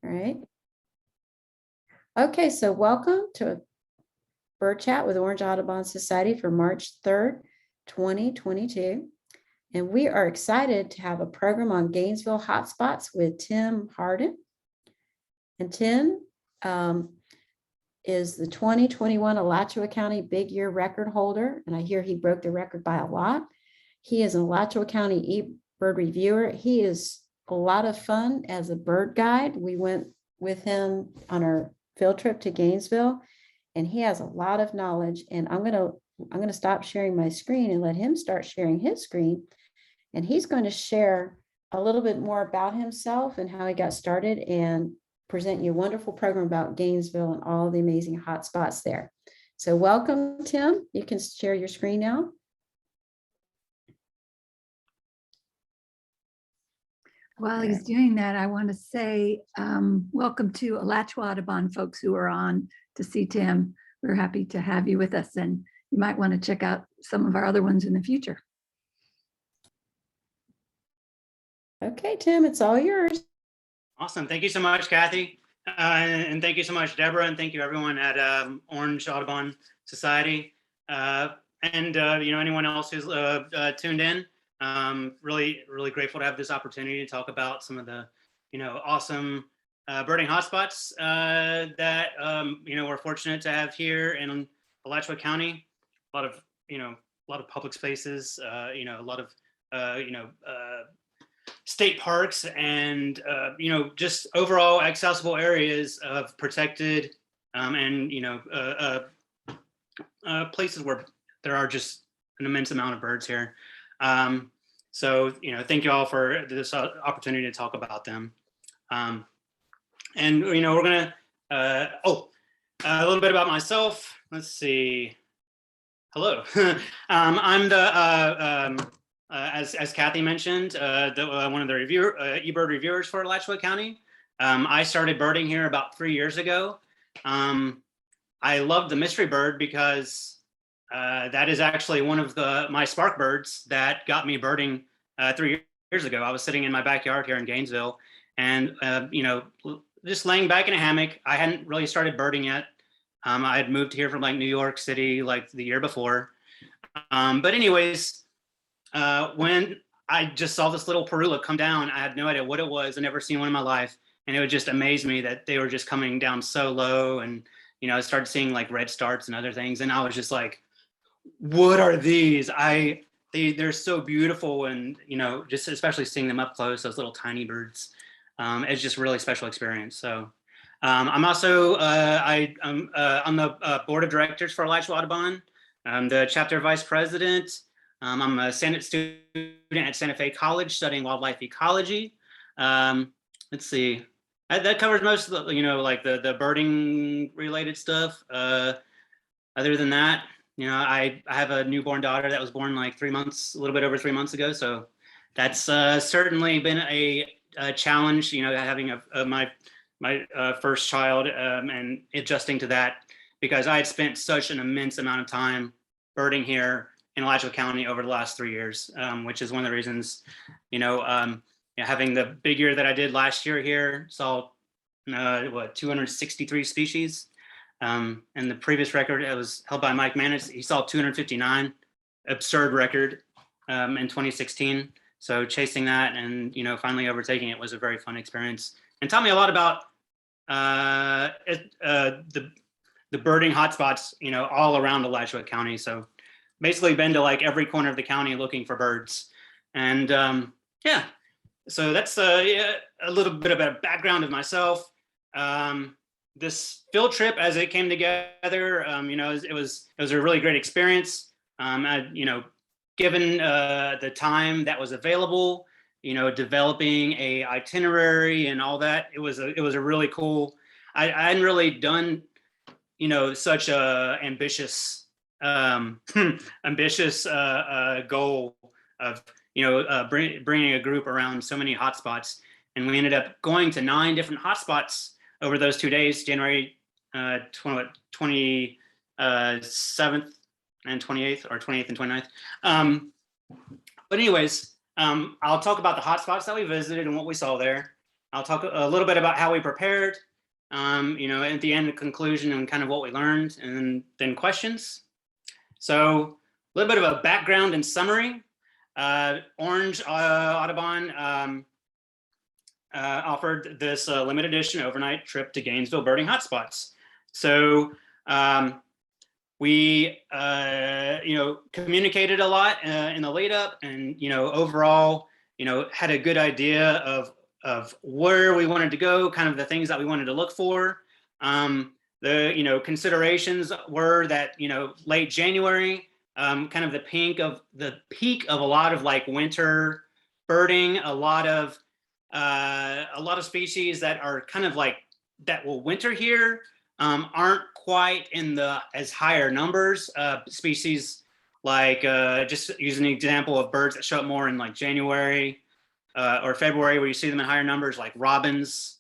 All right. Okay, so welcome to Bird Chat with Orange Audubon Society for March 3rd, 2022. And we are excited to have a program on Gainesville Hotspots with Tim Hardin. And Tim is the 2021 Alachua County Big Year record holder. And I hear he broke the record by a lot. He is an Alachua County eBird reviewer. He is a lot of fun as a bird guide. We went with him on our field trip to Gainesville, and he has a lot of knowledge. And I'm gonna stop sharing my screen and let him start sharing his screen. And he's going to share a little bit more about himself and how he got started and present you a wonderful program about Gainesville and all the amazing hot spots there. So welcome, Tim. You can share your screen now. While he's doing that, I want to say welcome to Alachua Audubon folks who are on to see Tim. We're happy to have you with us, and you might want to check out some of our other ones in the future. Okay, Tim, it's all yours. Awesome. Thank you so much, Kathy. And thank you so much, Deborah. And thank you everyone at Orange Audubon Society. Anyone else who's tuned in. Really grateful to have this opportunity to talk about some of the, awesome birding hotspots that, we're fortunate to have here in Alachua County. A lot of public spaces, a lot of, state parks and, just overall accessible areas of protected places where there are just an immense amount of birds here. Thank you all for this opportunity to talk about them. We're gonna, a little bit about myself. Let's see. Hello. I'm the, as Kathy mentioned, one of the eBird reviewers for Alachua County. I started birding here about 3 years ago. I love the mystery bird because that is actually one of my spark birds that got me birding 3 years ago. I was sitting in my backyard here in Gainesville and, just laying back in a hammock. I hadn't really started birding yet. I had moved here from New York City the year before. But anyways, when I just saw this little parula come down, I had no idea what it was. I'd never seen one in my life. And it would just amaze me that they were just coming down so low. And, I started seeing red starts and other things. And I was just like, what are these? They're so beautiful. And, just especially seeing them up close, those little tiny birds, it's just a really special experience. So I'm also, I'm on the board of directors for Alachua Audubon. I'm the chapter vice president. I'm a student at Santa Fe College studying wildlife ecology. Let's see, that covers most of the, the birding related stuff. Other than that, I have a newborn daughter that was born a little bit over 3 months ago. So that's certainly been a challenge, having my first child and adjusting to that, because I had spent such an immense amount of time birding here in Alachua County over the last 3 years, which is one of the reasons, having the big year that I did last year here, saw 263 species. And the previous record, it was held by Mike Manis. He saw 259, absurd record in 2016. So chasing that and, finally overtaking it was a very fun experience and taught me a lot about the birding hotspots, all around Alachua County. So basically been to every corner of the county looking for birds. And so that's a little bit of a background of myself. This field trip, as it came together, it was a really great experience. Given the time that was available, developing a itinerary and all that, it was a really cool. I hadn't really done, such a ambitious goal of bringing a group around so many hotspots, and we ended up going to 9 different hotspots over those 2 days, January 27th and 28th, or 28th and 29th. But anyways, I'll talk about the hotspots that we visited and what we saw there. I'll talk a little bit about how we prepared, at the end, the conclusion and kind of what we learned, and then questions. So a little bit of a background and summary. Orange Audubon offered this limited edition overnight trip to Gainesville birding hotspots. So we, communicated a lot in the lead up, and, overall, had a good idea of where we wanted to go, kind of the things that we wanted to look for. The, considerations were that, late January, kind of the peak of a lot of like winter birding, a lot of species that are kind of like that will winter here aren't quite in the as higher numbers. Species like just using an example of birds that show up more in like January or February, where you see them in higher numbers, like robins,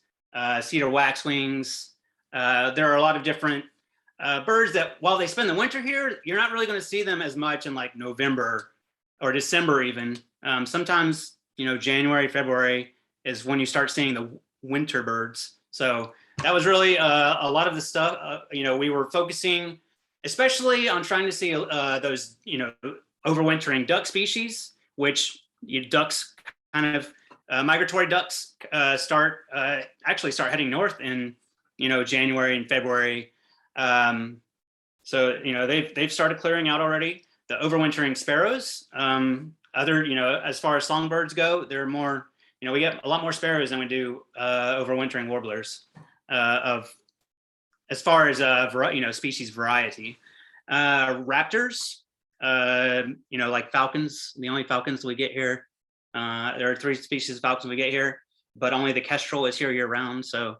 cedar waxwings. There are a lot of different birds that, while they spend the winter here, you're not really going to see them as much in like November or December even. Sometimes, January, February is when you start seeing the winter birds. So that was really a lot of the stuff. We were focusing especially on trying to see those, overwintering duck species, which ducks kind of migratory ducks start heading north in, January and February. So, they've started clearing out already. The overwintering sparrows, as far as songbirds go, they're more, we get a lot more sparrows than we do overwintering warblers as far as, species variety. Raptors, like falcons, the only falcons we get here. There are 3 species of falcons we get here, but only the kestrel is here year round. So,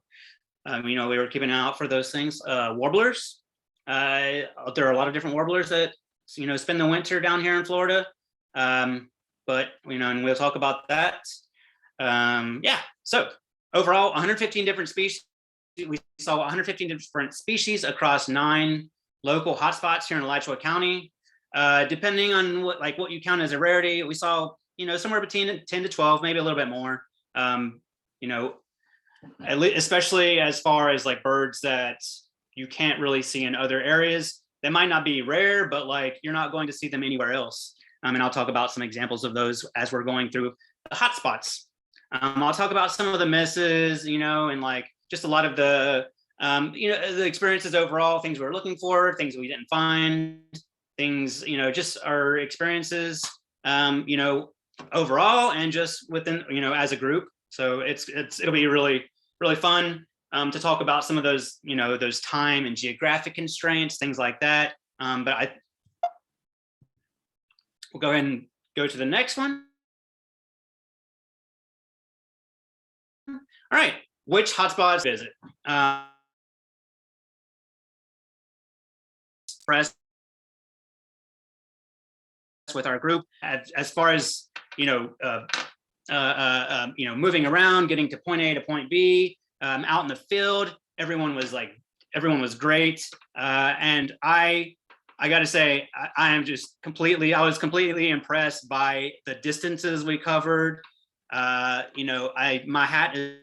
we were keeping an eye out for those things. Warblers, there are a lot of different warblers that, spend the winter down here in Florida. But, and we'll talk about that. So overall, 115 different species. We saw 115 different species across 9 local hotspots here in Alachua County. Depending on what you count as a rarity, we saw, somewhere between 10 to 12, maybe a little bit more. Especially as far as like birds that you can't really see in other areas. They might not be rare, but like you're not going to see them anywhere else. And I'll talk about some examples of those as we're going through the hotspots. I'll talk about some of the misses, and like just a lot of the, the experiences overall, things we were looking for, things we didn't find, things, just our experiences, overall, and just within, as a group. So it'll be really, really fun to talk about some of those, those time and geographic constraints, things like that. But we'll go ahead and go to the next one. All right, which hotspots visit? Press with our group as far as moving around, getting to point A to point B, out in the field. Everyone was great, and I got to say, I was completely impressed by the distances we covered. My hat is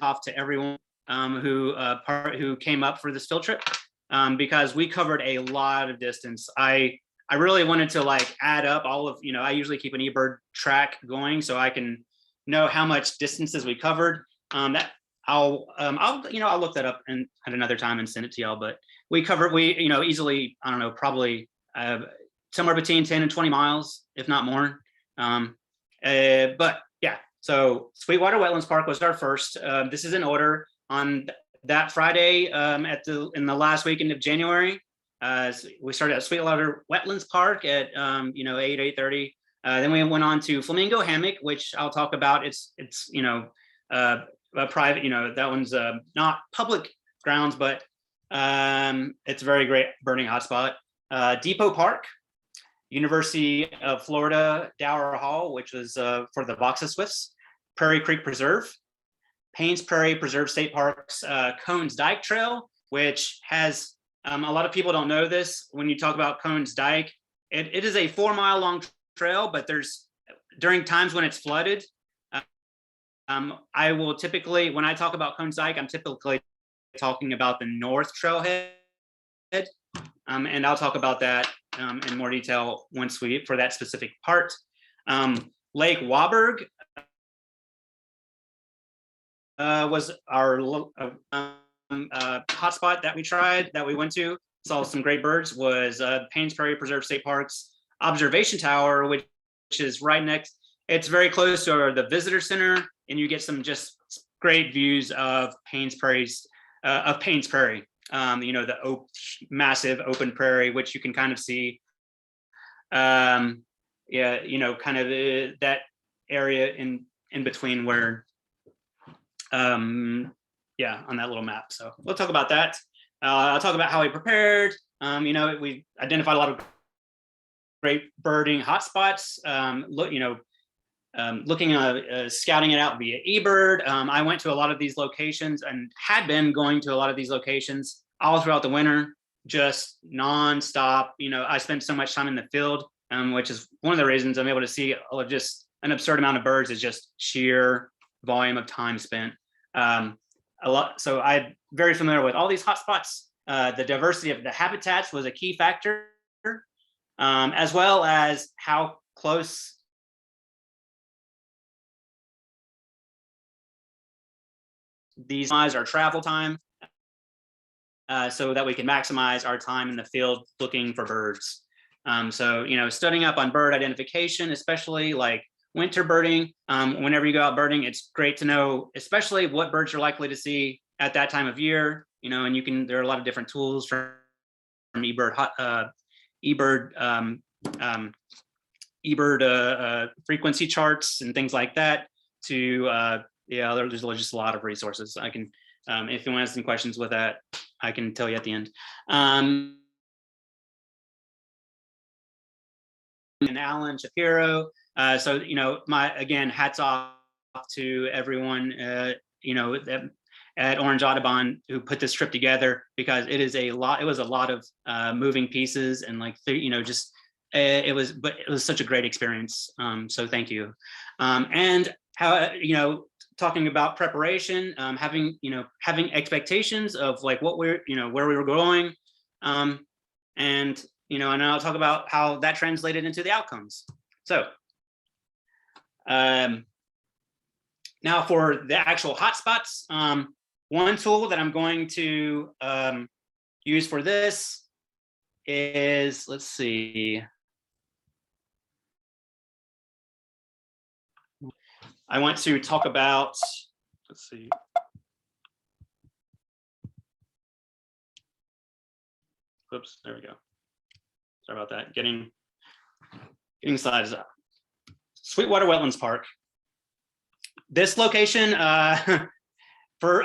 off to everyone who came up for this field trip, because we covered a lot of distance. I really wanted to like add up all of, I usually keep an eBird track going so I can know how much distances we covered. That I'll look that up at another time and send it to y'all. But we covered, easily, I don't know, probably somewhere between 10 and 20 miles, if not more. But yeah, so Sweetwater Wetlands Park was our first. This is in order. On that Friday, in the last weekend of January, we started at Sweetwater Wetlands Park at 8:30. Then we went on to Flamingo Hammock, which I'll talk about. It's a private, that one's not public grounds, but it's a very great birding hotspot. Depot Park, University of Florida Dower Hall, which was for the Boxa Swifts. Prairie Creek Preserve, Paynes Prairie Preserve State Park's Cones Dyke Trail, which has a lot of people don't know this. When you talk about Cones Dyke, it is a 4-mile long trail, but during times when it's flooded, I will typically, when I talk about Cone Cyc, I'm typically talking about the North Trailhead. And I'll talk about that in more detail once for that specific part. Lake Waburg was our hotspot that we went to, saw some great birds, was Paynes Prairie Preserve State Park's observation tower, which is right next. It's very close to the visitor center, and you get some just great views of Paynes Prairie. The massive open prairie, which you can kind of see. Kind of that area in between where, on that little map. So we'll talk about that. I'll talk about how we prepared. We identified a lot of great birding hotspots. Looking scouting it out via eBird. I went to a lot of these locations and had been going to a lot of these locations all throughout the winter, just nonstop. I spent so much time in the field, which is one of the reasons I'm able to see just an absurd amount of birds, is just sheer volume of time spent. A lot. So I'm very familiar with all these hotspots. The diversity of the habitats was a key factor, as well as how close these our travel time, so that we can maximize our time in the field looking for birds. Studying up on bird identification, especially like winter birding. Whenever you go out birding, it's great to know, especially what birds you're likely to see at that time of year. And there are a lot of different tools from eBird, frequency charts and things like that. There's just a lot of resources. I can, if you want to ask some questions with that, I can tell you at the end. And Alan Shapiro. Again, hats off to everyone, at Orange Audubon who put this trip together, because it was a lot of moving pieces, and it was such a great experience. So thank you. And how, talking about preparation, having expectations of like what where we were going, and I'll talk about how that translated into the outcomes. So now for the actual hotspots, one tool that I'm going to use for this is, let's see. I want to talk about, let's see. Oops, there we go. Sorry about that. Getting slides up. Sweetwater Wetlands Park. This location, for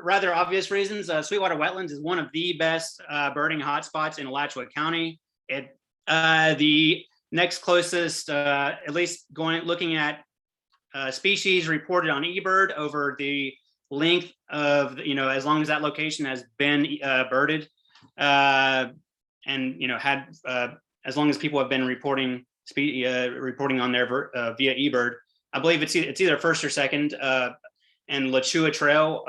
rather obvious reasons, Sweetwater Wetlands is one of the best birding hotspots in Alachua County. The next closest, at least looking at species reported on eBird over the length of, as long as that location has been birded, and had as long as people have been reporting on there via eBird. I believe it's either first or second, and Alachua Trail,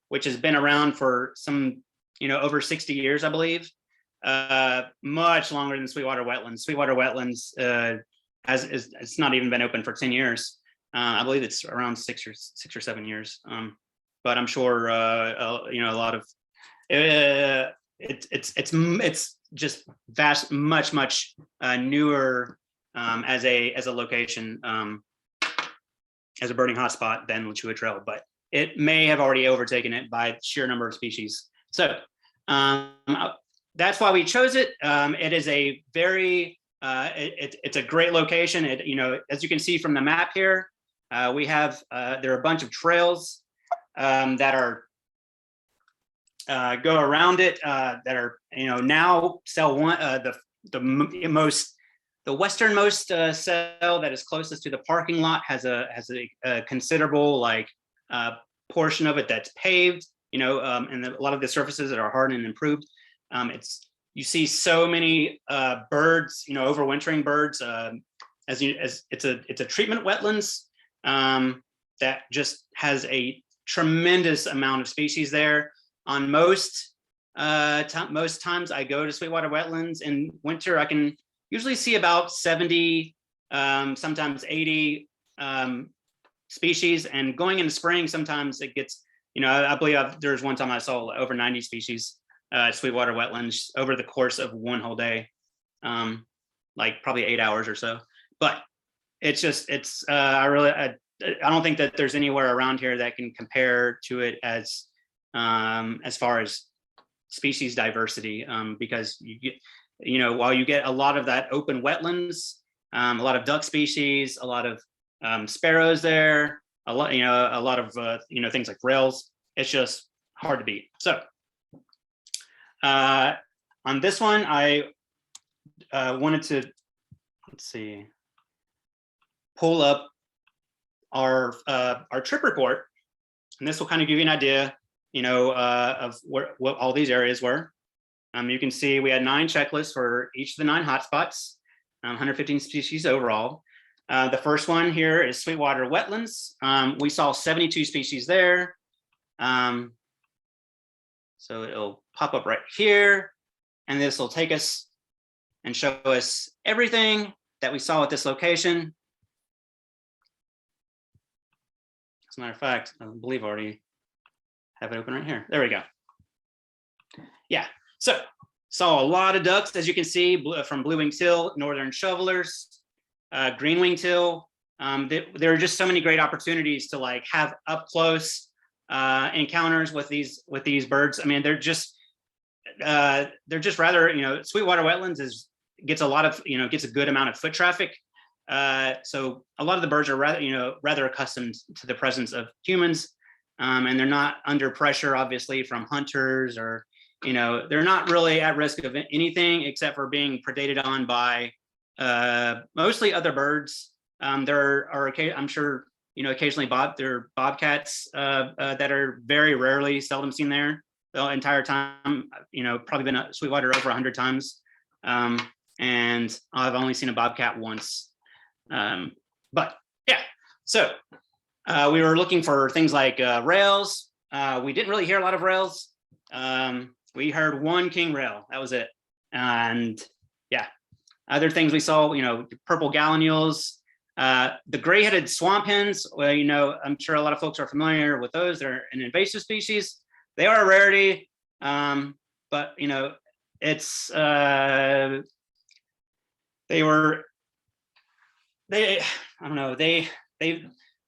which has been around for some, over 60 years, I believe, much longer than Sweetwater Wetlands. Sweetwater Wetlands it's not even been open for 10 years. I believe it's around 6 or 7 years. But I'm sure a lot of it's just vast, much newer as a location, as a birding hotspot than Alachua Trail, but it may have already overtaken it by sheer number of species. So that's why we chose it. It is a very it's a great location. As you can see from the map here, we have there are a bunch of trails that are go around it that are now cell one, the westernmost cell that is closest to the parking lot has a considerable portion of it that's paved, and a lot of the surfaces that are hardened and improved. You see so many birds, overwintering birds, as it's a treatment wetlands, that just has a tremendous amount of species there. On most times I go to Sweetwater Wetlands in winter, I can usually see about 70, sometimes 80 species. And going into spring, sometimes it gets, I believe there's one time I saw over 90 species at Sweetwater Wetlands over the course of one whole day, like probably 8 hours or so. But it's just, I don't think that there's anywhere around here that can compare to it as far as species diversity, because you get, while you get a lot of that open wetlands, a lot of duck species, a lot of sparrows there, a lot of things like rails, it's just hard to beat. So on this one, I wanted to, pull up our trip report, and this will kind of give you an idea, of what all these areas were. You can see we had 9 checklists for each of the 9 hotspots, 115 species overall. The first one here is Sweetwater Wetlands. We saw 72 species there. So it'll pop up right here, and this will take us and show us everything that we saw at this location. As a matter of fact, I believe I already have it open right here. There we go. Yeah, so saw a lot of ducks, as you can see, from blue-winged teal, northern shovelers, green-winged teal. There are just so many great opportunities to like have up close encounters with these birds. I mean, they're just rather, Sweetwater Wetlands gets a lot of, gets a good amount of foot traffic. So a lot of the birds are rather accustomed to the presence of humans, and they're not under pressure, obviously, from hunters, or, they're not really at risk of anything except for being predated on by mostly other birds. There are, I'm sure, occasionally there are bobcats that are very rarely, seldom seen there the entire time. Probably been at Sweetwater over 100 times. And I've only seen a bobcat once. But yeah, so we were looking for things like rails. We didn't really hear a lot of rails. We heard one king rail, that was it. And yeah, other things we saw, purple gallinules, the gray-headed swamp hens. Well, I'm sure a lot of folks are familiar with those. They're an invasive species. They are a rarity, but it's there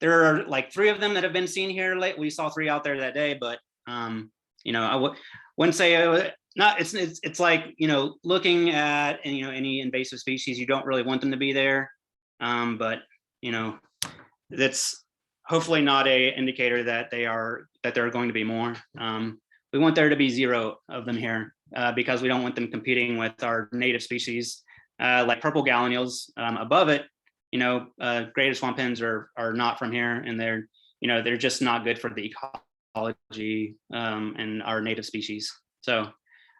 are like 3 of them that have been seen here late. We saw 3 out there that day, but I wouldn't say it's like, looking at any invasive species, you don't really want them to be there. But that's hopefully not a indicator that there are going to be more. We want there to be 0 of them here, because we don't want them competing with our native species, like purple gallinules. Above it, gray swamp hens are not from here, and they're just not good for the ecology and our native species. So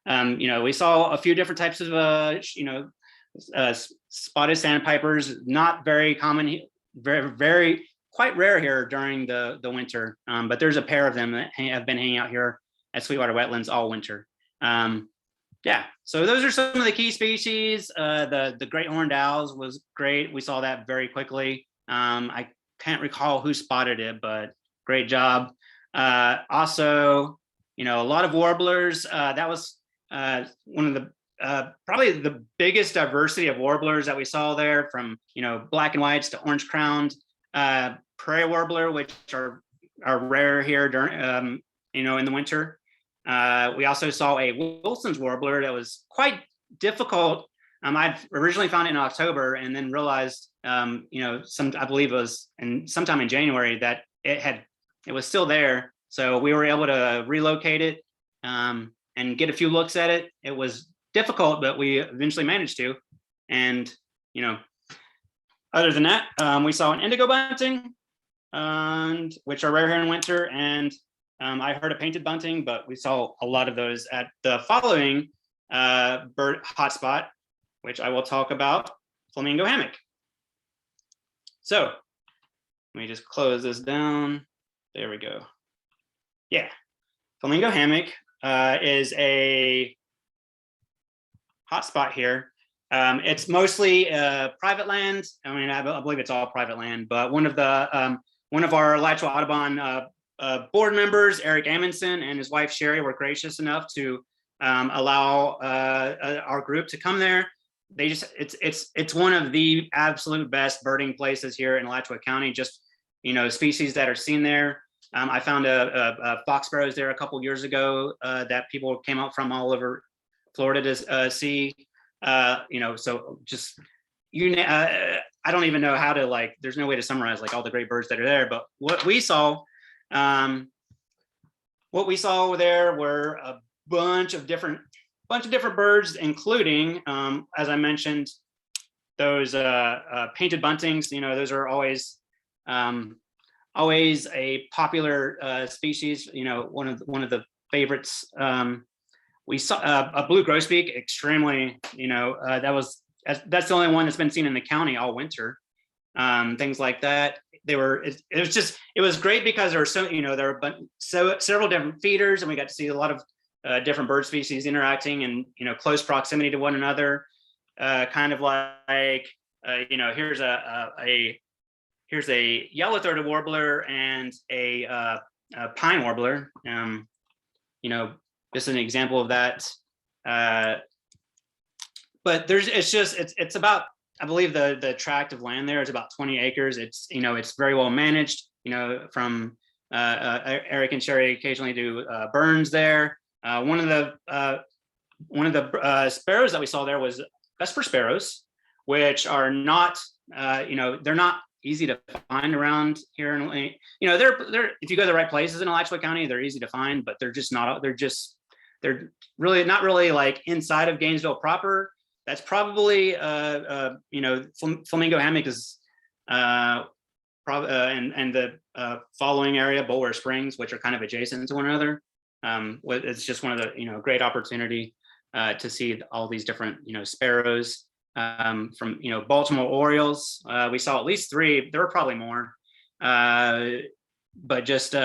we saw a few different types of spotted sandpipers, not very common, very quite rare here during the winter, but there's a pair of them that have been hanging out here at Sweetwater Wetlands all winter. Yeah, so those are some of the key species. The great horned owls was great. We saw that very quickly. I can't recall who spotted it, but great job. Also, a lot of warblers. That was one of the probably the biggest diversity of warblers that we saw there, from black and whites to orange crowned, prairie warbler, which are rare here during in the winter. We also saw a Wilson's warbler that was quite difficult. I'd originally found it in October, and then realized I believe it was sometime in January that it was still there. So we were able to relocate it and get a few looks at it. It was difficult, but we eventually managed to. And other than that, we saw an indigo bunting, which are rare here in winter, and I heard a painted bunting, but we saw a lot of those at the following bird hotspot, which I will talk about, Flamingo Hammock. So let me just close this down. There we go. Yeah, Flamingo Hammock is a hotspot here. It's mostly private land. I mean, I believe it's all private land, but one of our Alachua Audubon board members, Eric Amundsen, and his wife Sherry were gracious enough to allow our group to come there. It's one of the absolute best birding places here in Alachua County. Just, species that are seen there. I found a fox sparrows there a couple years ago that people came out from all over Florida to see. So just I don't even know how to there's no way to summarize all the great birds that are there, but what we saw there were a bunch of different birds, including as I mentioned, those painted buntings. Those are always a popular species. One of the favorites. We saw a blue grosbeak, extremely, that's the only one that's been seen in the county all winter. Things like that. It was great because there were there were several different feeders, and we got to see a lot of different bird species interacting in close proximity to one another. Kind of here's a yellow-throated warbler and a pine warbler. Just an example of that. But it's about, I believe the tract of land there is about 20 acres. It's very well managed. From Eric and Sherry occasionally do burns there. One of the sparrows that we saw there was vesper sparrows, which are not, they're not easy to find around here. They're if you go to the right places in Alachua County, they're easy to find, but they're really not really inside of Gainesville proper. That's probably Flamingo Hammock is and the following area, Bulwer Springs, which are kind of adjacent to one another. It's just one of the great opportunity to see all these different sparrows from Baltimore Orioles. We saw at least 3. There were probably more, but just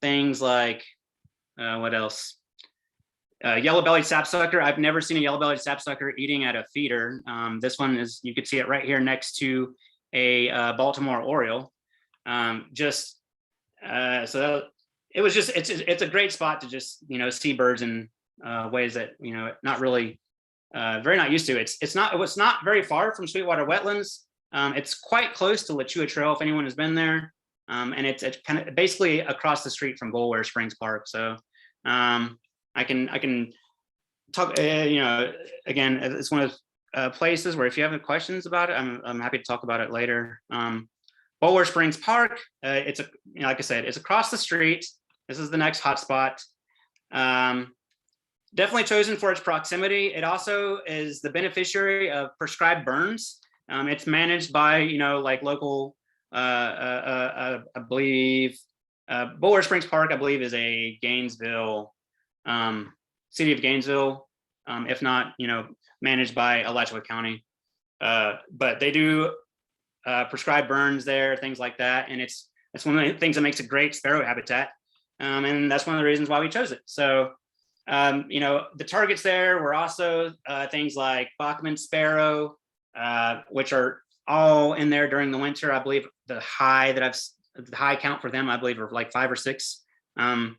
things like what else? Yellow-bellied sapsucker. I've never seen a yellow-bellied sapsucker eating at a feeder. This one is, you could see it right here next to a Baltimore Oriole. It's a great spot to just see birds in ways that not really very not used to. It was not very far from Sweetwater Wetlands. It's quite close to Alachua Trail if anyone has been there, and it's kind of basically across the street from Bulwer Springs Park. So I can talk. Again, it's one of places where if you have any questions about it, I'm happy to talk about it later. Bulwer Springs Park. It's like I said, it's across the street. This is the next hotspot. Definitely chosen for its proximity. It also is the beneficiary of prescribed burns. It's managed by local. I believe Bulwer Springs Park, I believe, is a Gainesville, city of Gainesville, if not managed by Alachua County. But they do prescribed burns there, things like that, and it's one of the things that makes a great sparrow habitat, and that's one of the reasons why we chose it. So. The targets there were also things like Bachman sparrow, which are all in there during the winter. I believe the high count for them, I believe, are 5 or 6. I'm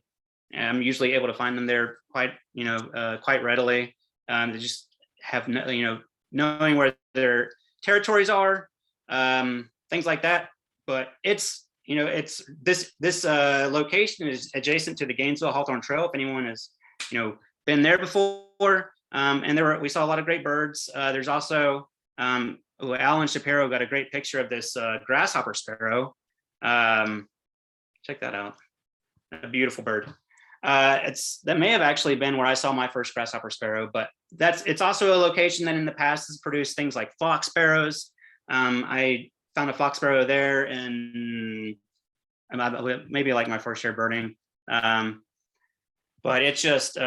usually able to find them there quite readily. They just have knowing where their territories are, things like that. But it's this location is adjacent to the Gainesville Hawthorne Trail. If anyone has been there before, and we saw a lot of great birds. There's also Alan Shapiro got a great picture of this grasshopper sparrow. Check that out, a beautiful bird. That may have actually been where I saw my first grasshopper sparrow, but it's also a location that in the past has produced things like fox sparrows. I found a fox sparrow there, and maybe my first year birding. But it's just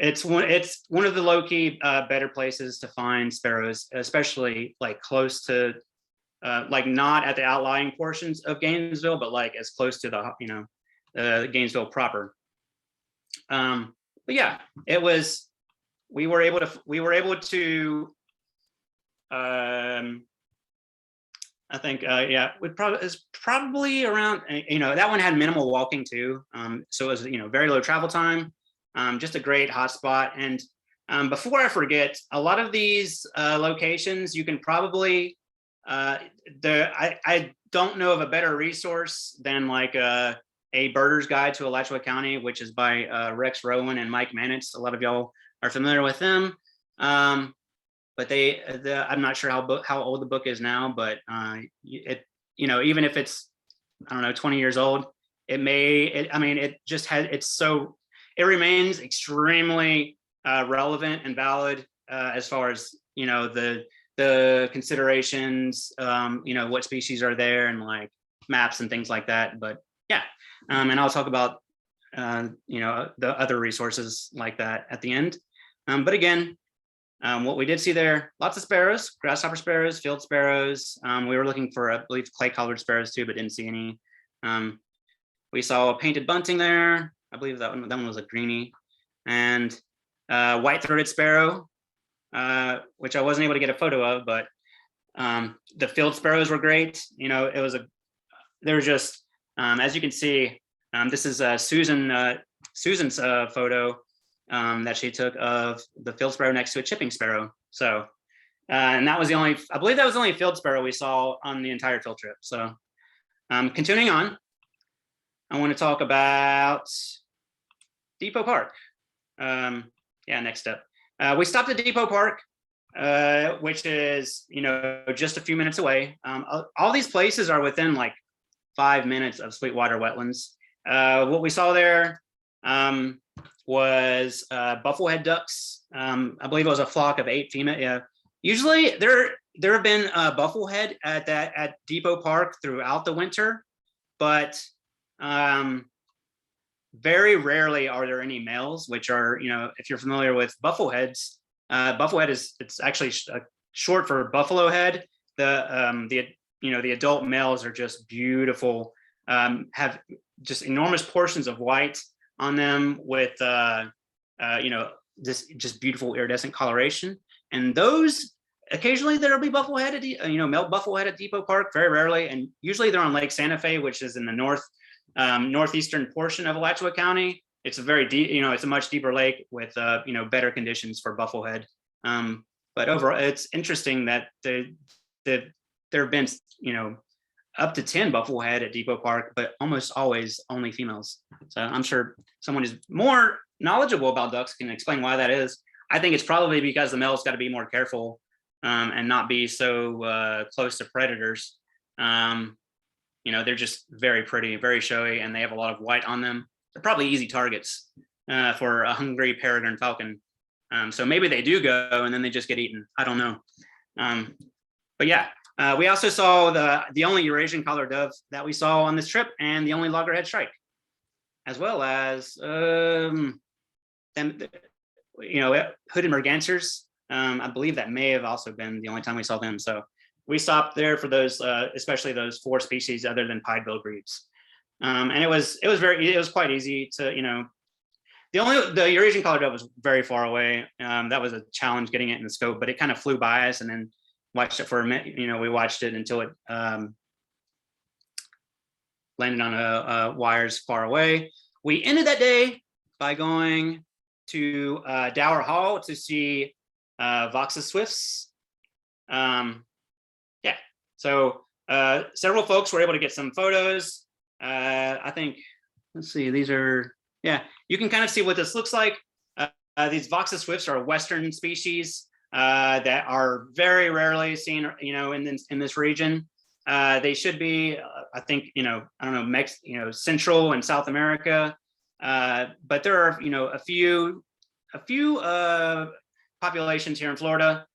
it's one of the low-key better places to find sparrows, especially close to like not at the outlying portions of Gainesville, but like as close to the Gainesville proper. But yeah, it was. We were able to. I think it's probably around. That one had minimal walking too, so it was very low travel time. Just a great hotspot. And before I forget, a lot of these locations you can probably. I don't know of a better resource than like a Birder's Guide to Alachua County, which is by Rex Rowan and Mike Manitz. A lot of y'all are familiar with them. But I'm not sure how old the book is now, but even if it's, I don't know, 20 years old, it remains extremely relevant and valid as far as, the considerations, what species are there and like maps and things like that. But yeah, and I'll talk about, the other resources like that at the end. But again, what we did see there, lots of sparrows, grasshopper sparrows, field sparrows. We were looking for, I believe, clay-collared sparrows too, but didn't see any. We saw a painted bunting there. I believe that one was a greenie. And white-throated sparrow, which I wasn't able to get a photo of, but the field sparrows were great. They were just, as you can see, this is Susan's photo that she took of the field sparrow next to a chipping sparrow. So, and that was I believe that was the only field sparrow we saw on the entire field trip. So, continuing on, I want to talk about Depot Park. Next up. We stopped at Depot Park, which is, just a few minutes away. All these places are within like 5 minutes of Sweetwater Wetlands. What we saw there was bufflehead ducks. I believe it was a flock of 8 female. Yeah. Usually there have been bufflehead at Depot Park throughout the winter, but very rarely are there any males, which are, if you're familiar with buffleheads, bufflehead it's actually short for buffalo head. The adult males are just beautiful, have just enormous portions of white on them with this just beautiful iridescent coloration. And those occasionally there'll be bufflehead male bufflehead at Depot Park, very rarely, and usually they're on Lake Santa Fe, which is in the northeastern portion of Alachua County. It's a very deep, it's a much deeper lake with better conditions for bufflehead. But overall, it's interesting that there have been up to 10 bufflehead at Depot Park, but almost always only females. So I'm sure someone who's more knowledgeable about ducks can explain why that is. I think it's probably because the males got to be more careful and not be so close to predators. They're just very pretty, very showy, and they have a lot of white on them. They're probably easy targets for a hungry peregrine falcon. So maybe they do go and then they just get eaten. I don't know. But yeah, we also saw the only Eurasian collared dove that we saw on this trip, and the only loggerhead shrike, as well as hooded mergansers. I believe that may have also been the only time we saw them. So we stopped there for those, especially those 4 species other than pied-billed grebes. And it was quite easy to, the Eurasian collared dove was very far away. That was a challenge getting it in the scope, but it kind of flew by us, and then watched it for a minute. We watched it until it landed on wires far away. We ended that day by going to Dower Hall to see Voxus swifts. So several folks were able to get some photos. I think, let's see, these are, you can kind of see what this looks like. These Voxus swifts are a Western species that are very rarely seen, in this region. They should be, I think, I don't know, Central and South America. But there are, a few populations here in Florida.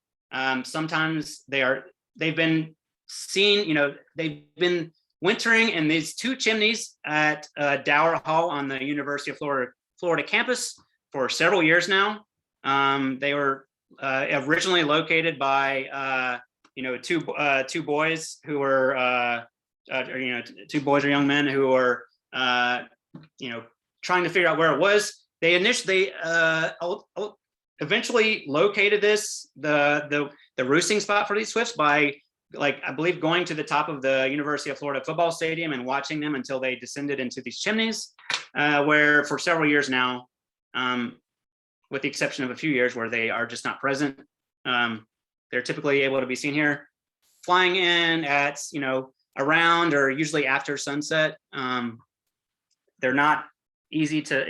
Sometimes they've been seen, they've been wintering in these 2 chimneys at Dower Hall on the University of Florida campus for several years now. They were originally located by two boys who were two boys or young men who were trying to figure out where it was. They initially eventually located the roosting spot for these swifts by, like, I believe, going to the top of the University of Florida football stadium and watching them until they descended into these chimneys, where for several years now, with the exception of a few years where they are just not present, they're typically able to be seen here, flying in at around or usually after sunset. They're not easy to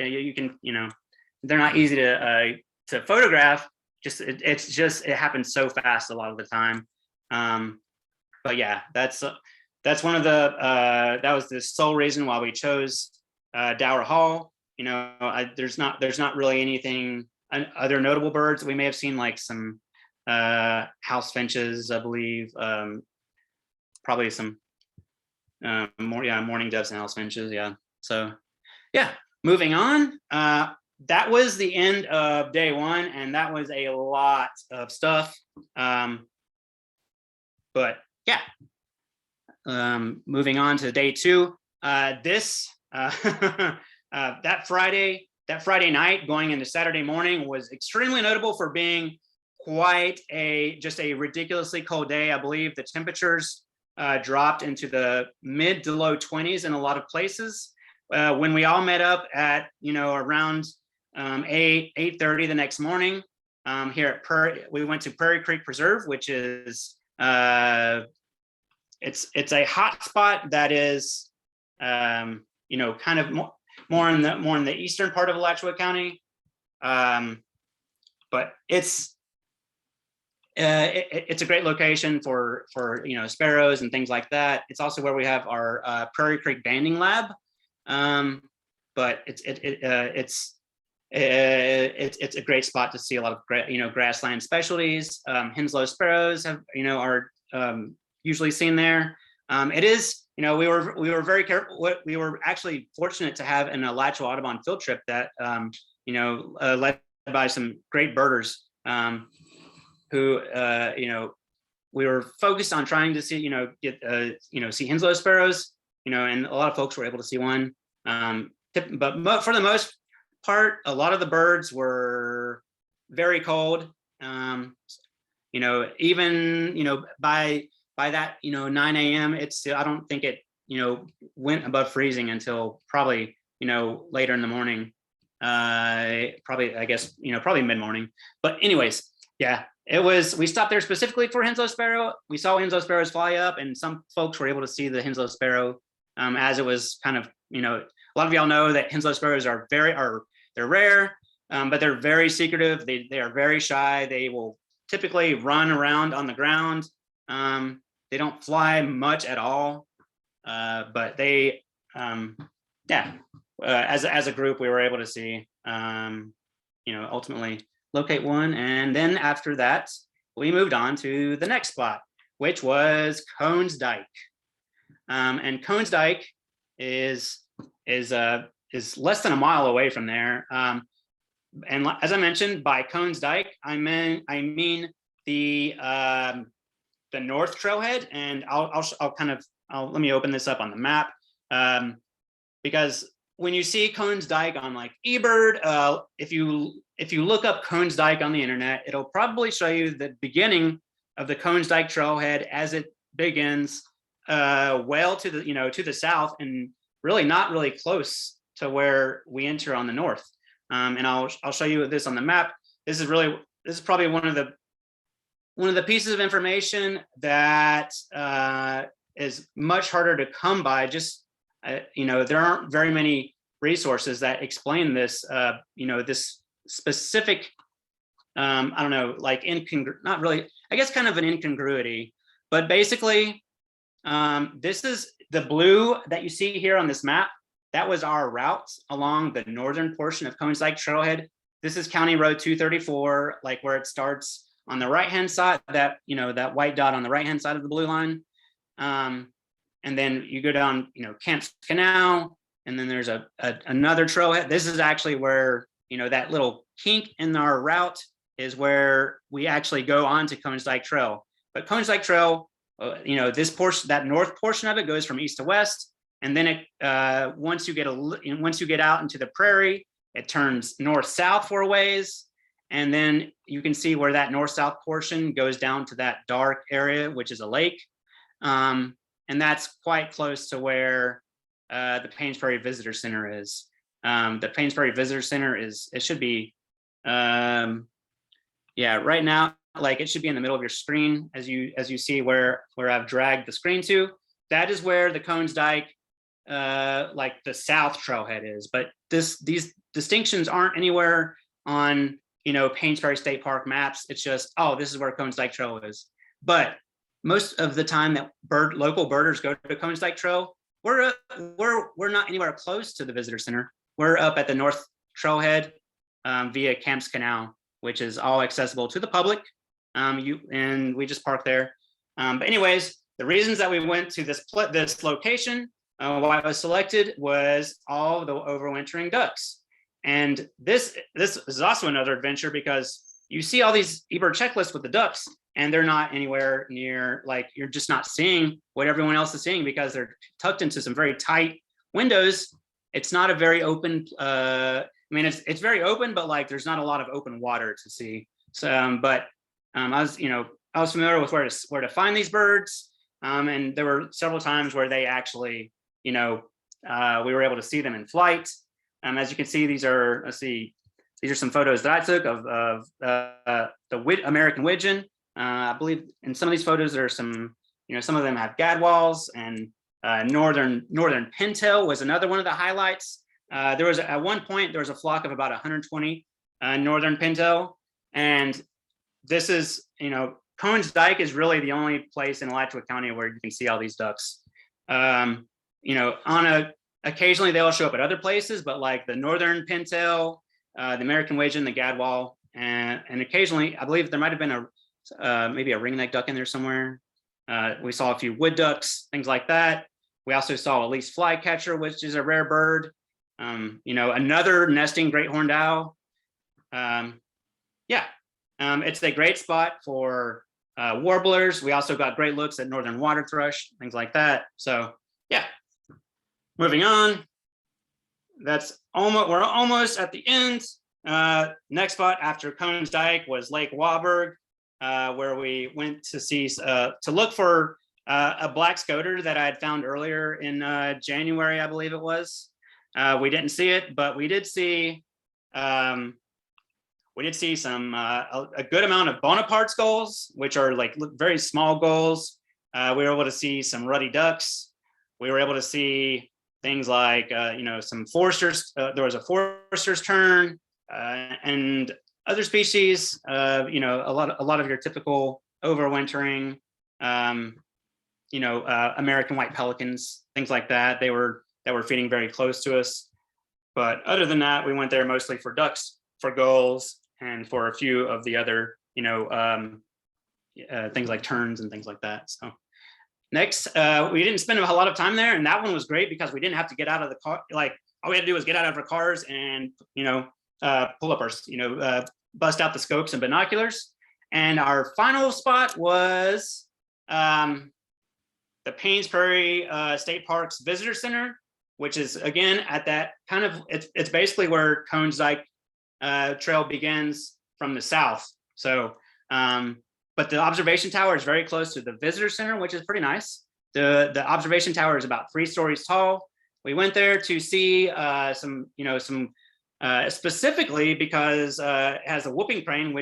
they're not easy to photograph. It happens so fast a lot of the time. But yeah, that's one of that was the sole reason why we chose Dower Hall. There's not really anything other notable birds. We may have seen like some house finches, I believe, probably some mourning doves and house finches. Yeah. So yeah, moving on. That was the end of day one, and that was a lot of stuff. But yeah, moving on to day two. That Friday night going into Saturday morning was extremely notable for being quite just a ridiculously cold day. I believe the temperatures dropped into the mid to low 20s in a lot of places. When we all met up at around 8:30 the next morning here at we went to Prairie Creek Preserve, which is it's a hot spot that is kind of more in the eastern part of Alachua County, but it's a great location for sparrows and things like that. It's also where we have our Prairie Creek banding lab, but it's a great spot to see a lot of grassland specialties. Henslow sparrows are usually seen there. It is, we were very careful. We were actually fortunate to have an Alachua Audubon field trip that led by some great birders who we were focused on trying to see see Henslow sparrows, and a lot of folks were able to see one. But for the most part, a lot of the birds were very cold. Even by that 9 a.m. I don't think it went above freezing until probably later in the morning. Probably, I guess, probably mid-morning. But anyways, yeah, we stopped there specifically for Henslow sparrow. We saw Henslow sparrows fly up, and some folks were able to see the Henslow sparrow as it was kind of, a lot of y'all know that Henslow sparrows they're rare, but they're very secretive. They are very shy. They will typically run around on the ground. They don't fly much at all, but they, as a group, we were able to see, ultimately locate one. And then after that, we moved on to the next spot, which was Cones Dyke. And Cones Dyke is less than a mile away from there. And as I mentioned, by Cones Dyke, I mean the North Trailhead. And I'll let me open this up on the map, because when you see Cones Dyke on like eBird, if you look up Cones Dyke on the internet, it'll probably show you the beginning of the Cones Dyke Trailhead as it begins well to the south, and really not really close to where we enter on the north. And I'll show you this on the map. This is probably one of the pieces of information that is much harder to come by. Just there aren't very many resources that explain this. This specific, I don't know, like not really, I guess, kind of an incongruity. But basically, this is the blue that you see here on this map. That was our route along the northern portion of Cones Dyke Trailhead. This is County Road 234, like where it starts on the right-hand side, that white dot on the right-hand side of the blue line. And then you go down, Camps Canal, and then there's another trailhead. This is actually where, that little kink in our route is where we actually go on to Cones Dyke Trail. But Cones Dyke Trail, this portion, that north portion of it goes from east to west. And then once you get out into the prairie, it turns north-south for a ways. And then you can see where that north-south portion goes down to that dark area, which is a lake. And that's quite close to where the Paynes Prairie Visitor Center is. The Paynes Prairie Visitor Center it should be, right now, like it should be in the middle of your screen as you see where I've dragged the screen to. That is where the Cones Dyke, like the south trailhead is. But these distinctions aren't anywhere on Paynes Prairie State Park maps. It's just, oh, this is where Cones Dyke Trail is. But most of the time that local birders go to Cones Dyke Trail, we're not anywhere close to the visitor center. We're up at the north trailhead via Camps Canal, which is all accessible to the public. And we just park there. But anyways, the reasons that we went to this location, why it was selected, was all the overwintering ducks. And this is also another adventure because you see all these eBird checklists with the ducks, and they're not anywhere near, like, you're just not seeing what everyone else is seeing because they're tucked into some very tight windows. It's not a very open, it's very open, but like there's not a lot of open water to see. So, I was familiar with where to find these birds. And there were several times where they actually, we were able to see them in flight. As you can see, these are some photos that I took of the American widgeon. I believe in some of these photos there are some of them have gadwalls, and northern pintail was another one of the highlights. There was at one point there was a flock of about 120 northern pintail, and this is Cones Dyke is really the only place in Alachua County where you can see all these ducks. Occasionally they'll show up at other places, but like the northern pintail, the American widgeon, the gadwall, and occasionally I believe there might have been maybe a ringneck duck in there somewhere. We saw a few wood ducks, things like that. We also saw a least flycatcher, which is a rare bird. Another nesting great horned owl. It's a great spot for warblers. We also got great looks at northern water thrush, things like that. So yeah, moving on. We're almost at the end. Next spot after Cones Dyke was Lake Wahlberg, where we went to see to look for a black scoter that I had found earlier in January, I believe it was. We didn't see it, but we did see some a good amount of Bonaparte gulls, which are like very small gulls. We were able to see some ruddy ducks. We were able to see things like some foresters. There was a forester's tern and other species. A lot of your typical overwintering. American white pelicans, things like that. That were feeding very close to us. But other than that, we went there mostly for ducks, for gulls, and for a few of the other, things like terns and things like that. So next, we didn't spend a lot of time there, and that one was great because we didn't have to get out of the car. Like all we had to do was get out of our cars and pull up our, bust out the scopes and binoculars. And our final spot was the Paynes Prairie State Parks Visitor Center, which is again at that kind of, it's basically where Cones Dyke Trail begins from the south. So, but the observation tower is very close to the visitor center, which is pretty nice. The observation tower is about 3 stories tall. We went there to see some specifically because it has a whooping crane,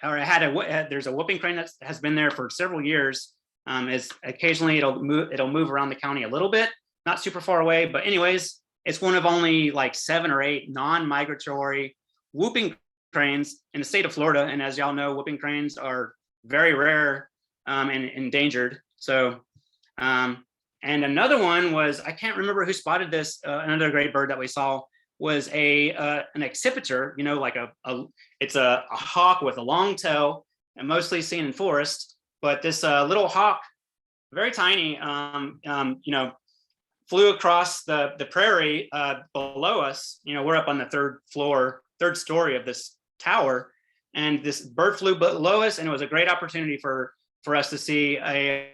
there's a whooping crane that has been there for several years. Occasionally it'll move around the county a little bit, not super far away, but anyways, it's one of only like 7 or 8 non-migratory whooping cranes in the state of Florida. And as y'all know, whooping cranes are very rare and endangered. So, and another one was, I can't remember who spotted this, another great bird that we saw was an accipiter, it's a hawk with a long tail and mostly seen in forest. But this little hawk, very tiny, flew across the prairie below us. We're up on the third story of this tower, and this bird flew below us, and it was a great opportunity for for us to see a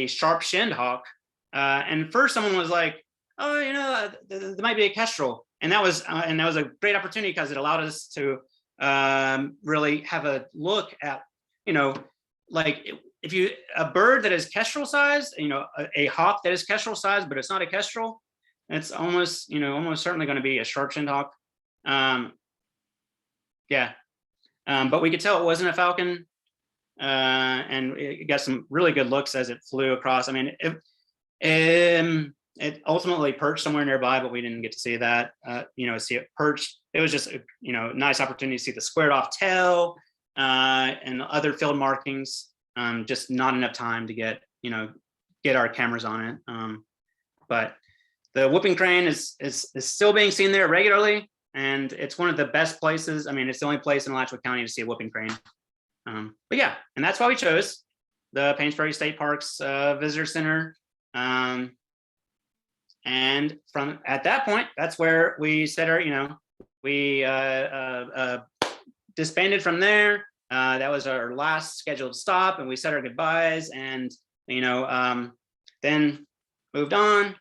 sharp-shinned hawk. And first someone was like, oh, there might be a kestrel. And that was a great opportunity because it allowed us to really have a look at, like if you, a bird that is kestrel sized, a hawk that is kestrel sized, but it's not a kestrel, it's almost certainly going to be a sharp-shinned hawk. Yeah. But we could tell it wasn't a falcon. And it got some really good looks as it flew across. I mean, it ultimately perched somewhere nearby, but we didn't get to see that. See it perched. It was just a nice opportunity to see the squared off tail and other field markings. Just not enough time to get our cameras on it. But the whooping crane is still being seen there regularly, and it's one of the best places. I mean, it's the only place in Alachua County to see a whooping crane. But yeah, and that's why we chose the Paynes Prairie State Parks Visitor Center. And from at that point, that's where we said we disbanded from there. That was our last scheduled stop, and we said our goodbyes, and then moved on.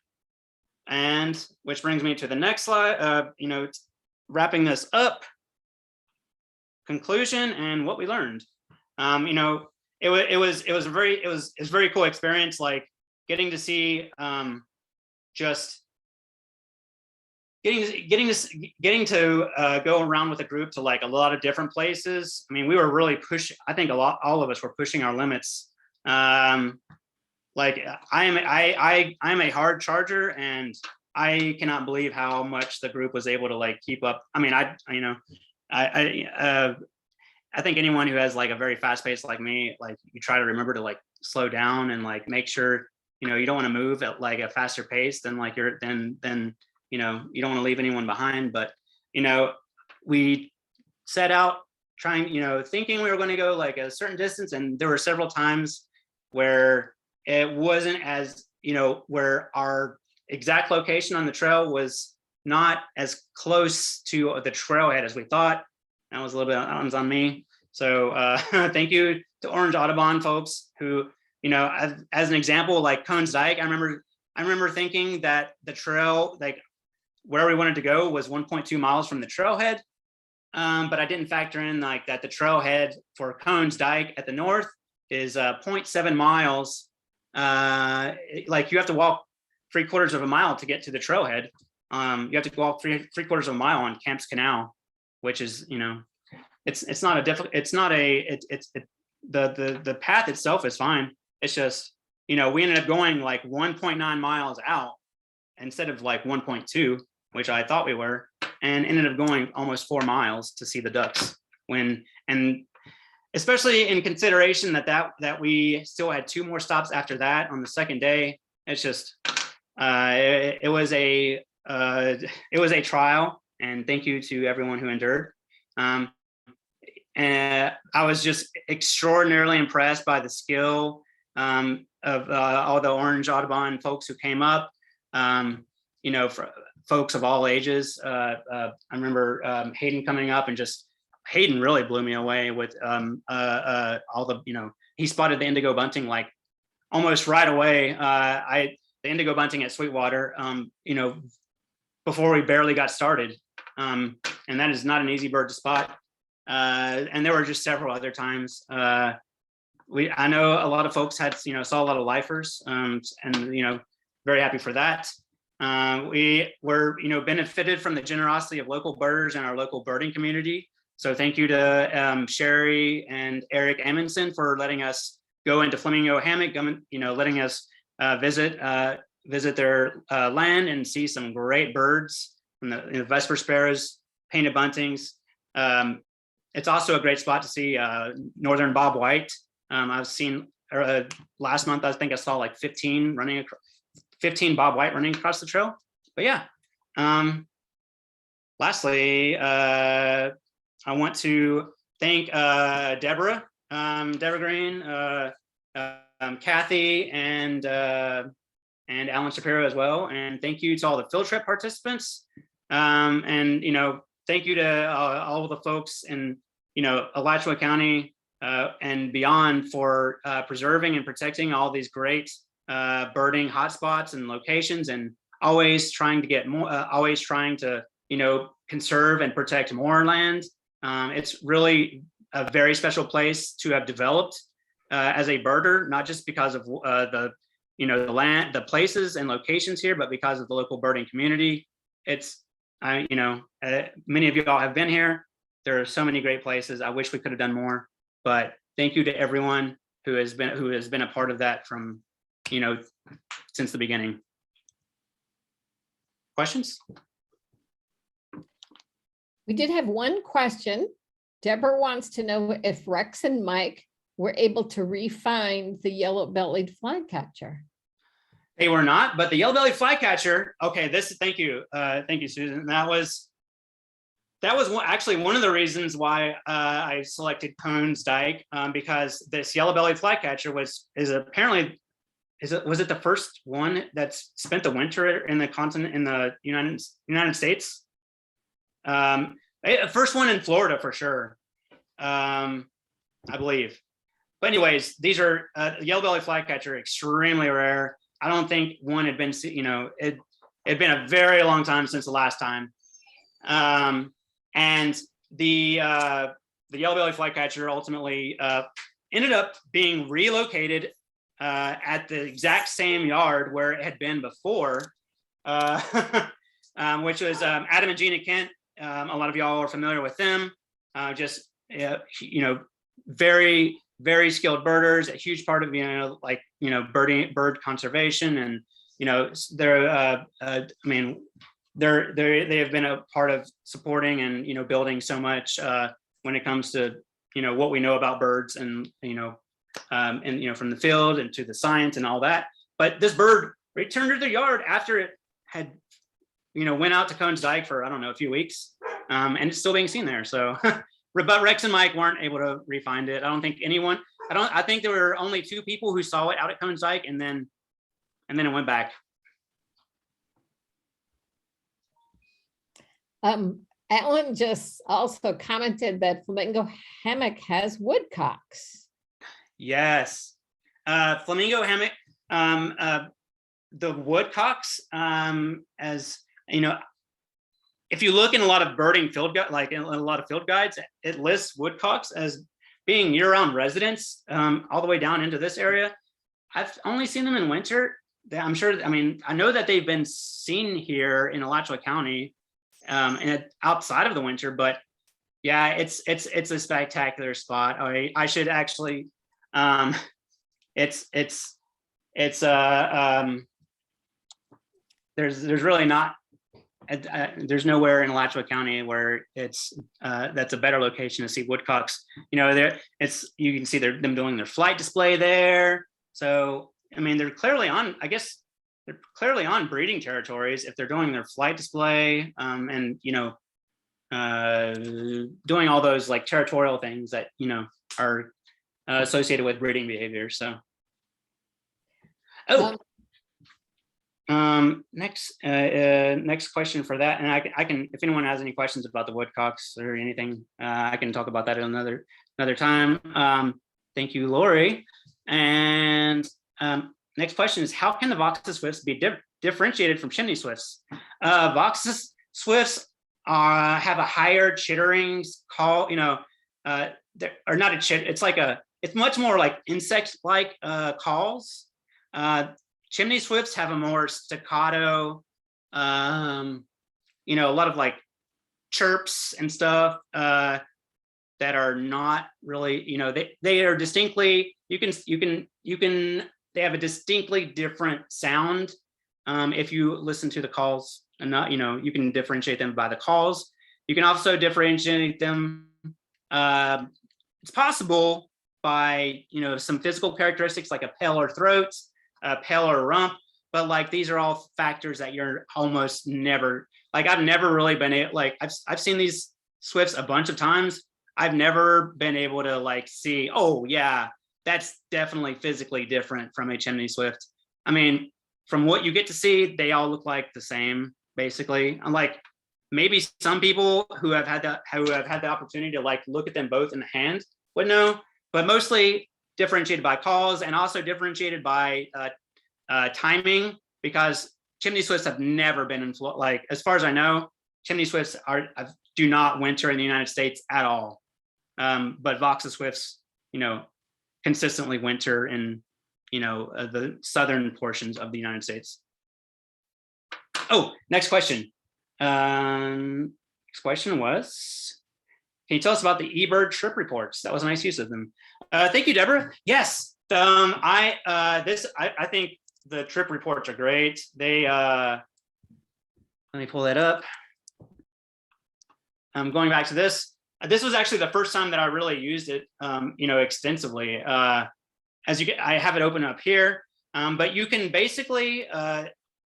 And which brings me to the next slide. Wrapping this up, conclusion and what we learned. It was a very cool experience, like getting to see just getting to go around with a group to like a lot of different places. I mean, we were really pushing. I think all of us were pushing our limits. Like I'm a hard charger, and I cannot believe how much the group was able to like keep up. I mean, I think anyone who has like a very fast pace like me, like you try to remember to like slow down and like make sure you don't want to move at like a faster pace than like you don't want to leave anyone behind. But we set out trying, thinking we were going to go like a certain distance, and there were several times where it wasn't as where our exact location on the trail was not as close to the trailhead as we thought. That was a little bit on me. So thank you to Orange Audubon folks who, as an example, like Cones Dyke, I remember thinking that the trail, like where we wanted to go, was 1.2 miles from the trailhead. But I didn't factor in like that the trailhead for Cones Dyke at the north is 0.7 miles. Like you have to walk 3/4 of a mile to get to the trailhead. You have to walk 3/4 of a mile on Camps Canal, which is, it's not a difficult, it's not a, the path itself is fine. It's just, we ended up going like 1.9 miles out instead of like 1.2, which I thought we were, and ended up going almost 4 miles to see the ducks and especially in consideration that we still had 2 more stops after that on the second day. It's just, it was a trial, and thank you to everyone who endured. And I was just extraordinarily impressed by the skill of all the Orange Audubon folks who came up, for folks of all ages. I remember Hayden coming up, and just Hayden really blew me away with all the, he spotted the indigo bunting like almost right away. The indigo bunting at Sweetwater, before we barely got started. And that is not an easy bird to spot. And there were just several other times. I know a lot of folks had, saw a lot of lifers, and, very happy for that. We were, benefited from the generosity of local birders and our local birding community. So thank you to Sherry and Eric Amundsen for letting us go into Flamingo Hammock, letting us visit their land and see some great birds from the Vesper sparrows, painted buntings. It's also a great spot to see northern bob white. I've seen last month, I think I saw like 15 bob white running across the trail. But yeah, lastly, I want to thank Deborah Green, Kathy, and Alan Shapiro as well. And thank you to all the field trip participants. And, thank you to all the folks in, Alachua County and beyond for preserving and protecting all these great birding hotspots and locations, and always trying to get more, always trying to, conserve and protect more land. It's really a very special place to have developed as a birder, not just because of the land, the places and locations here, but because of the local birding community. It's, many of you all have been here. There are so many great places. I wish we could have done more, but thank you to everyone who has been a part of that from, since the beginning. Questions? We did have one question. Deborah wants to know if Rex and Mike were able to refine the yellow-bellied flycatcher. They were not, but the yellow-bellied flycatcher. Okay, thank you, Susan. That was actually one of the reasons why I selected Cones Dike, because this yellow-bellied flycatcher was the first one that's spent the winter in the continent in the United States. First one in Florida for sure, I believe. But anyways, these are yellow-bellied flycatcher, extremely rare. I don't think one had been, it had been a very long time since the last time. And the yellow-bellied flycatcher ultimately ended up being relocated at the exact same yard where it had been before, which was Adam and Gina Kent. A lot of y'all are familiar with them. Very, very skilled birders, a huge part of, bird conservation. And, they have been a part of supporting and, building so much when it comes to, what we know about birds and, from the field and to the science and all that. But this bird returned to their yard after it had, went out to Cones Dike for, I don't know, a few weeks, and it's still being seen there. So, but Rex and Mike weren't able to refine it. I don't think anyone, I think there were only 2 people who saw it out at Cones Dike, and then it went back. Alan just also commented that Flamingo Hammock has woodcocks. Yes, Flamingo Hammock, the woodcocks, as if you look in a lot of birding field guides, like in a lot of field guides, it lists woodcocks as being year-round residents, all the way down into this area. I've only seen them in winter. I'm sure, I know that they've been seen here in Alachua County, and outside of the winter, but yeah, it's a spectacular spot. I should actually, there's really not, there's nowhere in Alachua County where it's that's a better location to see woodcocks. You can see them doing their flight display there. So they're clearly on, I guess they're clearly on breeding territories if they're doing their flight display, and doing all those like territorial things that are associated with breeding behavior. So next question for that, and I can, if anyone has any questions about the woodcocks or anything, I can talk about that another time. Thank you, Lori. And next question is, how can the Voxus swifts be differentiated from chimney swifts? Voxus swifts have a higher chittering call, or not a chit, it's much more like insect-like calls. Chimney swifts have a more staccato, a lot of like chirps and stuff that are not really, they are distinctly, they have a distinctly different sound. If you listen to the calls, and not, you can differentiate them by the calls. You can also differentiate them. It's possible by, some physical characteristics like a paler throat, a paler rump, but like these are all factors that you're almost never, like I've never really been able, like I've seen these swifts a bunch of times. I've never been able to like see, oh yeah, that's definitely physically different from a chimney swift. From what you get to see, they all look like the same, basically. Like maybe some people who have had the opportunity to like look at them both in the hand would know, but mostly differentiated by calls and also differentiated by timing, because chimney swifts have never been in Florida. Like, as far as I know, chimney swifts do not winter in the United States at all. But Voxa swifts, consistently winter in, the southern portions of the United States. Oh, next question. Next question was, can you tell us about the eBird trip reports? That was a nice use of them. Thank you, Deborah. Yes, I think the trip reports are great. They, let me pull that up. I'm going back to this. This was actually the first time that I really used it, extensively. As you get, I have it open up here, but you can basically,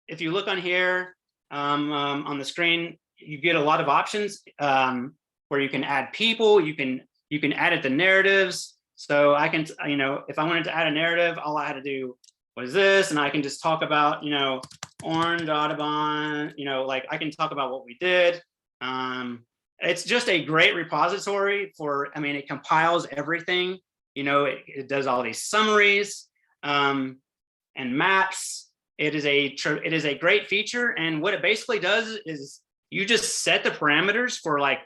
if you look on here on the screen, you get a lot of options where you can add people, you can edit the narratives. So I can, if I wanted to add a narrative, all I had to do was this, and I can just talk about, Orange Audubon, like I can talk about what we did. It's just a great repository for, it compiles everything, it does all these summaries and maps. It is a great feature. And what it basically does is you just set the parameters for like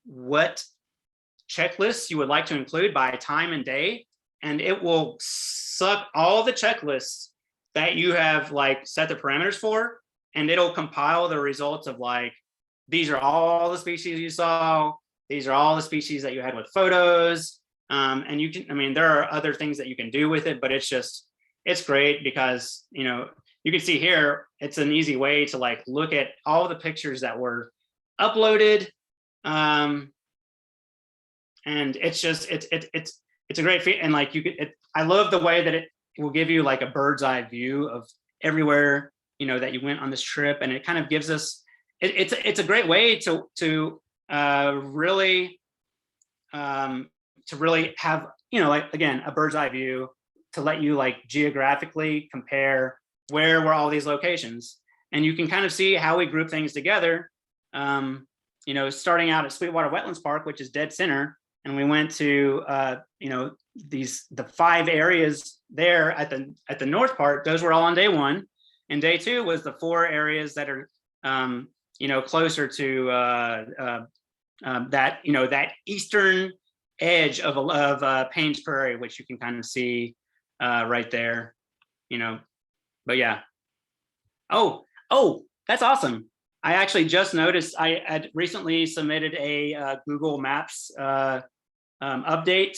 what checklists you would like to include by time and day, and it will suck all the checklists that you have like set the parameters for, and it'll compile the results of like, these are all the species you saw, these are all the species that you had with photos. And you can, there are other things that you can do with it, but it's great because, you can see here, it's an easy way to like look at all the pictures that were uploaded. And it's just, it's a great feat. And like, I love the way that it will give you like a bird's eye view of everywhere, that you went on this trip. And it kind of gives us, it's a great way to really have, like, again, a bird's eye view to let you like geographically compare where were all these locations. And you can kind of see how we group things together, starting out at Sweetwater Wetlands Park, which is dead center. And we went to, the 5 areas there at the north part, those were all on day 1. And day 2 was the 4 areas that are, closer to that, that eastern edge of Payne's Prairie, which you can kind of see right there, but yeah. Oh, that's awesome. I actually just noticed I had recently submitted a Google Maps update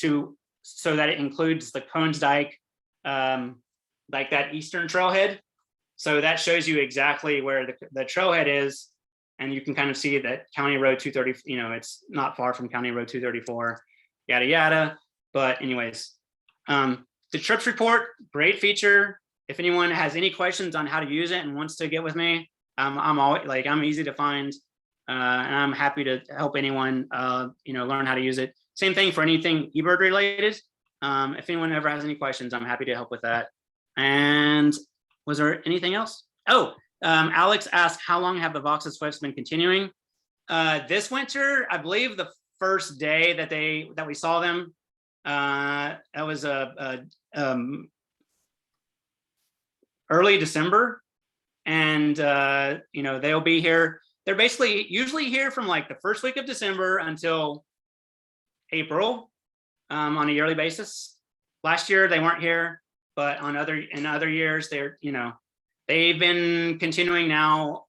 so that it includes the Cones Dyke, like that eastern trailhead. So that shows you exactly where the trailhead is. And you can kind of see that County Road 230, it's not far from County Road 234, yada, yada. But anyways, the trips report, great feature. If anyone has any questions on how to use it and wants to get with me, I'm always like, I'm easy to find, and I'm happy to help anyone, learn how to use it. Same thing for anything eBird related. If anyone ever has any questions, I'm happy to help with that. And was there anything else? Oh, Alex asked, how long have the Voxa swifts been continuing? This winter, I believe the first day that we saw them, that was early December. And, they'll be here. They're basically usually here from like the first week of December until April on a yearly basis. Last year, they weren't here, but in other years, they've been continuing now.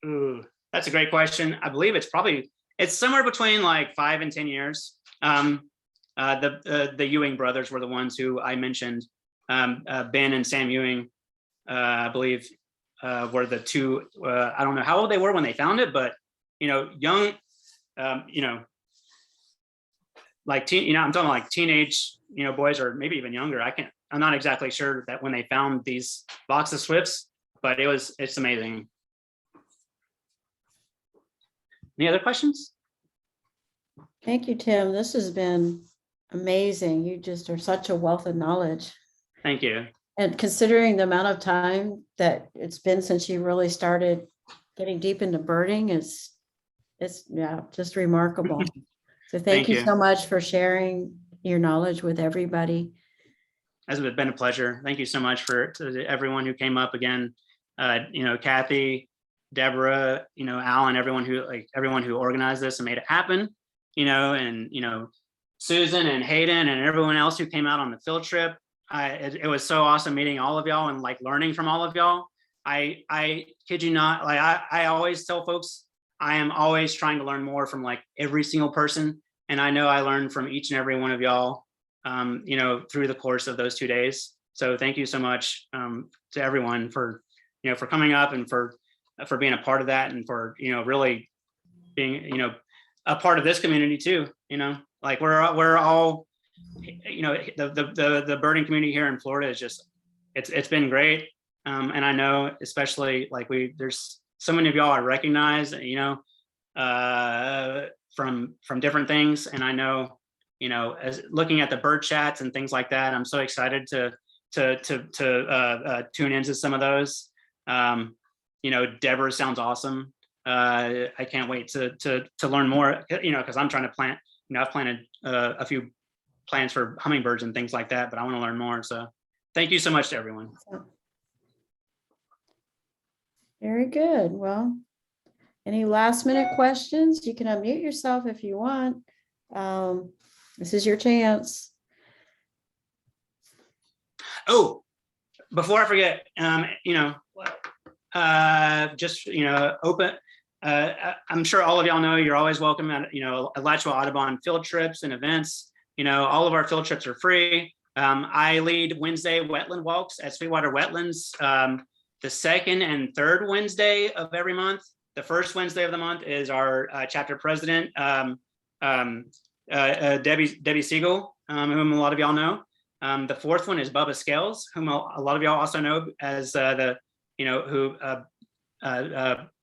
Ooh, that's a great question. I believe it's somewhere between like 5 and 10 years. The Ewing brothers were the ones who I mentioned. Ben and Sam Ewing, I believe, were the 2. I don't know how old they were when they found it, but young, like I'm talking like teenage, boys, or maybe even younger. I'm not exactly sure that when they found these Voxa swifts, but it's amazing. Any other questions? Thank you, Tim. This has been amazing. You just are such a wealth of knowledge. Thank you. And considering the amount of time that it's been since you really started getting deep into birding, it's just remarkable. So thank you so much for sharing your knowledge with everybody. It's been a pleasure. Thank you so much to everyone who came up again. Kathy, Deborah, Alan, everyone who organized this and made it happen, and Susan and Hayden and everyone else who came out on the field trip. It was so awesome meeting all of y'all and like learning from all of y'all. I kid you not, like I always tell folks, I am always trying to learn more from like every single person. And I know I learned from each and every one of y'all, through the course of those 2 days. So thank you so much to everyone for coming up and for being a part of that, and for, really being, a part of this community too. Like we're all, the birding community here in Florida is just, it's been great. And I know, especially like there's so many of y'all I recognize, from different things. And I know, as looking at the bird chats and things like that, I'm so excited to tune into some of those. Deborah sounds awesome. I can't wait to learn more, because I'm trying to plant, I've planted a few plants for hummingbirds and things like that, but I want to learn more. So thank you so much to everyone. Very good. Well, any last minute questions? You can unmute yourself if you want. This is your chance. Oh, before I forget, open. I'm sure all of y'all know you're always welcome at, Alachua Audubon field trips and events. All of our field trips are free. I lead Wednesday wetland walks at Sweetwater Wetlands, the second and third Wednesday of every month. The first Wednesday of the month is our chapter president, Debbie Siegel, whom a lot of y'all know. The fourth one is Bubba Scales, whom a lot of y'all also know as who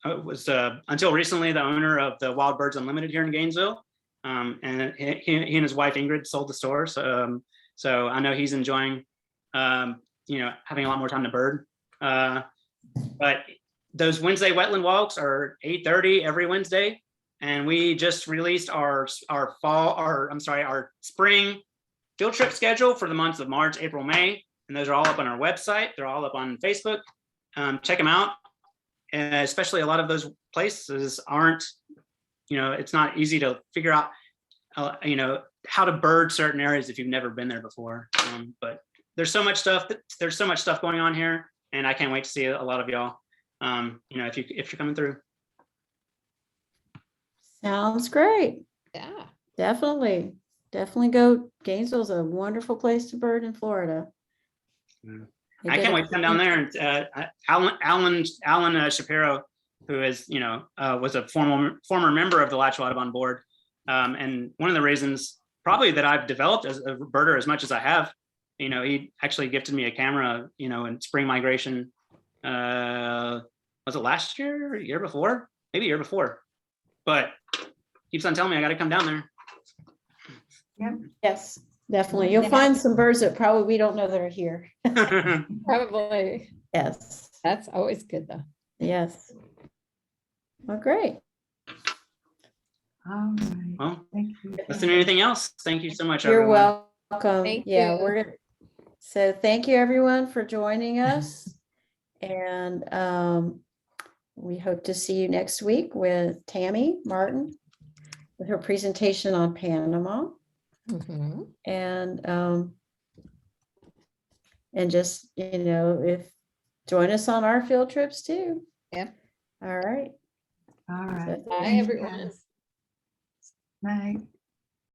was until recently the owner of the Wild Birds Unlimited here in Gainesville. And he and his wife Ingrid sold the store. So I know he's enjoying, having a lot more time to bird. But those Wednesday wetland walks are 8:30 every Wednesday. And we just released our spring field trip schedule for the months of March, April, May. And those are all up on our website. They're all up on Facebook. Check them out. And especially a lot of those places aren't, it's not easy to figure out, how to bird certain areas if you've never been there before. But there's so much stuff going on here, and I can't wait to see a lot of y'all, if you're coming through. Sounds great. Yeah. Definitely go. Gainesville's a wonderful place to bird in Florida. I can't wait to come down there. And Alan Shapiro, who is, was a former member of the Alachua Audubon board. And one of the reasons probably that I've developed as a birder as much as I have, he actually gifted me a camera, in spring migration. Was it last year or year before? Maybe year before. But keeps on telling me I got to come down there. Yep. Yes, definitely. You'll find some birds that probably we don't know that are here. Probably. Yes. That's always good though. Yes. Well, great. All right. Well, Thank you. listen to anything else. Thank you so much, You're everyone. welcome. Thank Yeah, you. so thank you everyone for joining us. And we hope to see you next week with Tammy Martin with her presentation on Panama. Mhm. And just, if join us on our field trips too. Yeah. All right. All right. So Bye, thank you. everyone. Night.